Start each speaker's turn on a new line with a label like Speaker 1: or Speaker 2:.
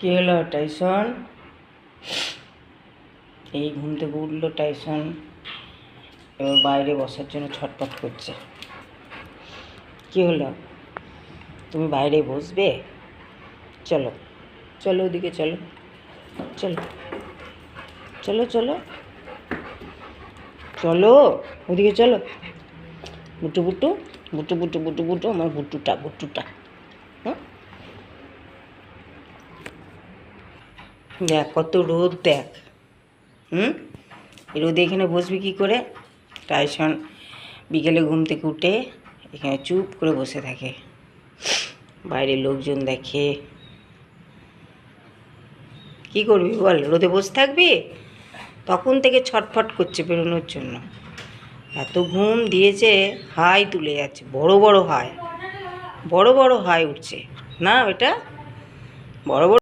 Speaker 1: কি হলো টাইসন? এই ঘুম থেকে উঠলো টাইসন, এবার বাইরে বসার জন্য ছটফট করছে। কি হলো, তুমি বাইরে বসবে? চলো চলো, ওদিকে চলো, চলো চলো চলো চলো, ওদিকে চলো। বুটু বুটু বুটু বুটু বুটু বুটু, আমার বুটুটা বুটুটা। হ্যাঁ, দেখ কত রোদ, দেখ। রোদে এখানে বসবি কি করে? টাইসন বিকেলে ঘুম থেকে উঠে এখানে চুপ করে বসে থাকে, বাইরে লোকজন দেখে। কি করবি বল, রোদে বসে থাকবি? তখন থেকে ছটফট করছে বেরোনোর জন্য। এত ঘুম দিয়েছে, হাই তুলে যাচ্ছে, বড় বড় হাই, বড় বড় হাই উঠছে না, এটা বড় বড়